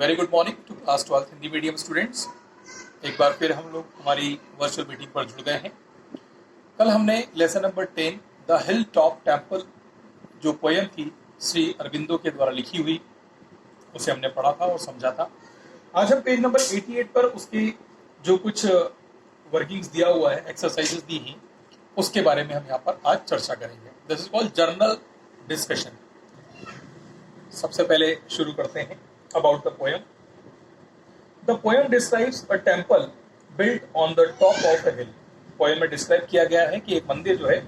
Very good morning to class 12 Hindi medium students. एक बार फिर हम लोग हमारी वर्चुअल मीटिंग पर जुड़ गए हैं। कल हमने lesson number 10 the hill top temple जो पोयम थी श्री अरविंदो के द्वारा लिखी हुई, उसे हमने पढ़ा था और समझा था। आज हम पेज नंबर 88 पर उसकी जो कुछ वर्किंग्स दिया हुआ है, एक्सरसाइजेस दी हैं, उसके बारे में हम यहाँ पर आज चर्चा करेंगे। This is called journal discussion. सबसे पहले शुरू करते हैं about the poem. The poem describes a temple built on the top of a hill. Poem में describe किया गया है कि एक मंदिर जो है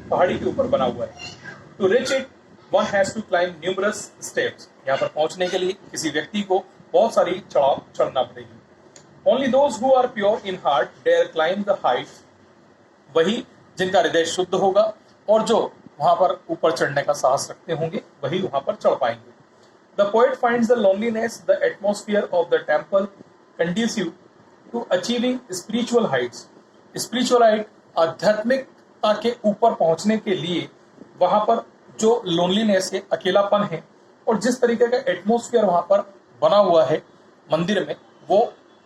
पहाड़ी के ऊपर बना हुआ है। To reach it, one has to climb numerous steps. यहाँ पर पहुंचने के लिए किसी व्यक्ति को बहुत सारी चढ़ाव चढ़ना पड़ेगी। Only those who are pure in heart dare climb the heights. वही जिनका हृदय शुद्ध होगा और जो वहां पर ऊपर चढ़ने का साहस रखते होंगे वही वहां पर चढ़ पाएंगे। The poet finds the loneliness, the atmosphere of the temple conducive to achieving spiritual heights. Spiritual height आध्यात्मिकता के ऊपर पहुंचने के लिए वहां पर जो लोनलीनेस है, अकेलापन है, और जिस तरीके का एटमोस्फियर वहां पर बना हुआ है मंदिर में, वो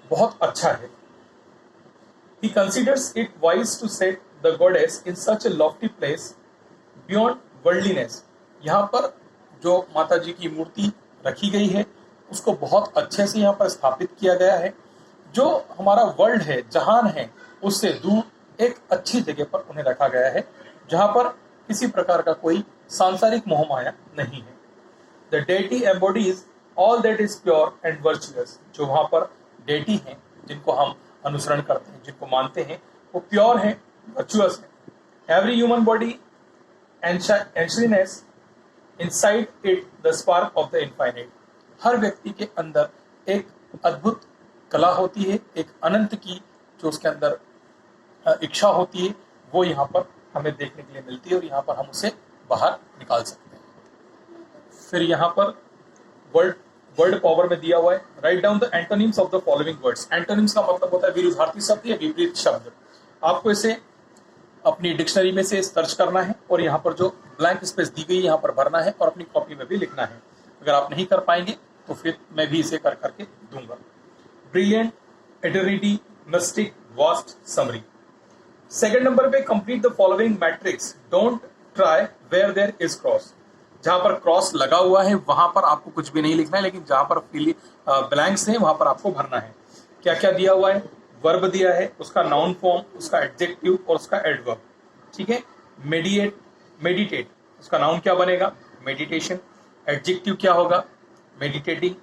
बहुत अच्छा है। He considers it wise to set the goddess in such a lofty place beyond worldliness. यहाँ पर जो माता जी की मूर्ति रखी गई है उसको बहुत अच्छे से यहाँ पर स्थापित किया गया है। जो हमारा वर्ल्ड है, जहान है, उससे दूर एक अच्छी जगह पर उन्हें रखा गया है जहां पर किसी प्रकार का कोई सांसारिक मोह माया नहीं है। The deity embodies all that is pure and virtuous. जो वहां पर डेटी हैं, जिनको हम अनुसरण करते हैं, जिनको मानते हैं, वो प्योर है, वर्चुअस है। Every human body ancientness Inside it the spark of the infinite. हर व्यक्ति के अंदर एक अद्भुत कला होती है, एक अनंत की जो उसके अंदर इच्छा होती है, वो यहाँ पर हमें देखने के लिए मिलती है और यहाँ पर हम उसे बाहर निकाल सकते हैं। फिर यहाँ पर वर्ड पावर में दिया हुआ है, write down the antonyms of the following words. Antonyms का मतलब होता है विरुद्धार्थी शब्द या विपरीत शब्द। आपको इसे अपनी डिक्शनरी में से सर्च करना है और यहाँ पर जो ब्लैंक स्पेस दी गई है यहाँ पर भरना है और अपनी कॉपी में भी लिखना है। अगर आप नहीं कर पाएंगे तो फिर मैं भी इसे कर करके दूंगा। Brilliant, eternity, mystic, vast, summary. Second number पे complete the following matrix, don't try where there is cross. जहां पर क्रॉस लगा हुआ है वहां पर आपको कुछ भी नहीं लिखना है, लेकिन जहां पर ब्लैंक्स है वहां पर आपको भरना है। क्या क्या दिया हुआ है? वर्ब दिया है, उसका नाउन फॉर्म, उसका एडजेक्टिव और उसका एडवर्ब। ठीक है। मेडिटेट, उसका नाउन क्या बनेगा? मेडिटेशन। एडजेक्टिव क्या होगा? मेडिटेटिंग।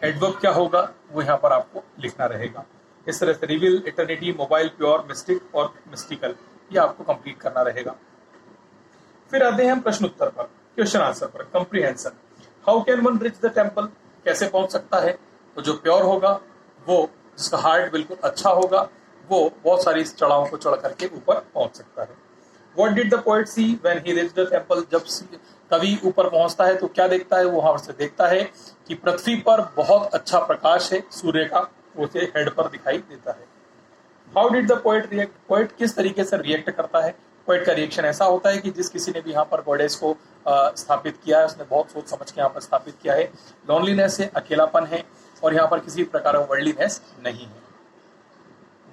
एडवर्ब क्या होगा? वो यहाँ पर आपको लिखना रहेगा। इस तरह से रिविल, इटर्निटी, मोबाइल, प्योर, मिस्टिक और मिस्टिकल, ये आपको कंप्लीट करना रहेगा। फिर आते हैं हम प्रश्न उत्तर पर, क्वेश्चन आंसर पर। Comprehension, how can one reach the temple? कैसे पहुंच सकता है? तो जो प्योर होगा, वो जिसका हार्ट बिल्कुल अच्छा होगा, वो बहुत सारी चढ़ावों को चढ़ करके ऊपर पहुंच सकता है। What did the poet see when he reached the temple? जब कवि ऊपर पहुंचता है तो क्या देखता है? वो वहां से देखता है कि पृथ्वी पर बहुत अच्छा प्रकाश है सूर्य का, उसे हेड पर दिखाई देता है। How did the poet react? Poet किस तरीके से रिएक्ट करता है? पोएट का रिएक्शन ऐसा होता है कि जिस किसी ने भी यहाँ पर गॉडेस को स्थापित किया है, उसने बहुत सोच समझ के यहाँ पर स्थापित किया है। लॉनलीनेस है, अकेलापन है, और यहाँ पर किसी प्रकार का वर्ल्डलीनेस नहीं है।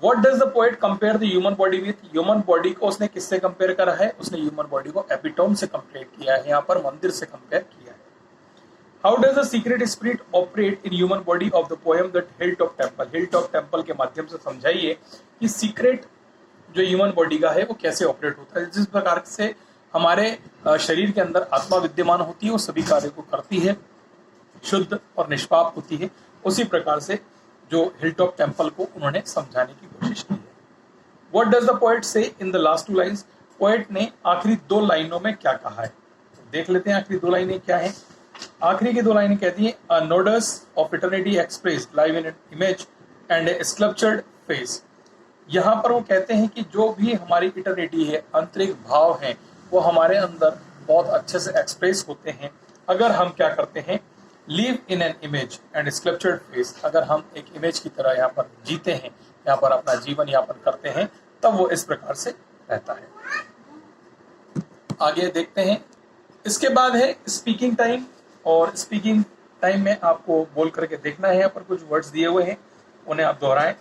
What does the poet compare the human body with? Human body को उसने किससे कंपेयर करा है? उसने ह्यूमन बॉडी को एपिटोम से कंपेयर किया है, यहाँ पर मंदिर से कंपेयर किया है। How does the secret spirit operate in human body of the poem that Hilltop Temple? Hilltop Temple के माध्यम से समझाइए कि सीक्रेट जो ह्यूमन बॉडी का है वो कैसे ऑपरेट होता है। जिस प्रकार से हमारे शरीर के अंदर आत्मा विद्यमान होती है, वो सभी कार्य को करती है, शुद्ध और निष्पाप होती है, उसी प्रकार से जो हिलटॉप टेम्पल को उन्होंने समझाने की कोशिश की है। What does the poet say in the last two lines? Poet ने आखिरी दो लाइनों में क्या कहा है? तो देख लेते हैं आखिरी दो लाइनें क्या हैं। आखिरी की दो लाइनें कहती हैं, A nodus of eternity expressed live in an image and a sculptured face. यहाँ पर वो कहते हैं कि जो भी हमारी इटर्निटी है, आंतरिक भाव हैं, वो हमारे अंदर बहुत अच्छे से एक्सप्रेस होते हैं अगर हम क्या करते हैं? Live in an image and sculptured face. अगर हम एक इमेज की तरह यहाँ पर जीते हैं, यहाँ पर अपना जीवन यापन करते हैं, तब वो इस प्रकार से रहता है। आगे देखते हैं। इसके बाद है स्पीकिंग टाइम, और स्पीकिंग टाइम में आपको बोल करके देखना है। यहाँ पर कुछ वर्ड्स दिए हुए हैं, उन्हें आप दोहराएं।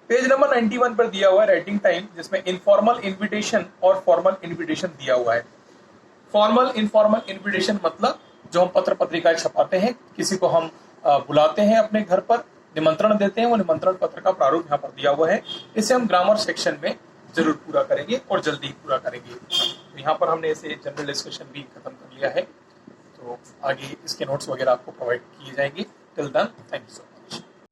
पेज नंबर 91 पर दिया हुआ है राइटिंग टाइम, जिसमें इनफॉर्मल इन्विटेशन और फॉर्मल इन्विटेशन दिया हुआ है। फॉर्मल इनफॉर्मल इन्विटेशन मतलब जो हम पत्र पत्रिकाएं छपाते हैं, किसी को हम बुलाते हैं अपने घर पर, निमंत्रण देते हैं, वो निमंत्रण पत्र का प्रारूप यहाँ पर दिया हुआ है। इसे हम ग्रामर सेक्शन में जरूर पूरा करेंगे और जल्दी ही पूरा करेंगे। तो यहाँ पर हमने इसे जनरल डिस्कशन भी खत्म कर लिया है, तो आगे इसके नोट्स वगैरह आपको प्रोवाइड किए जाएंगे। Till then, thank you so much.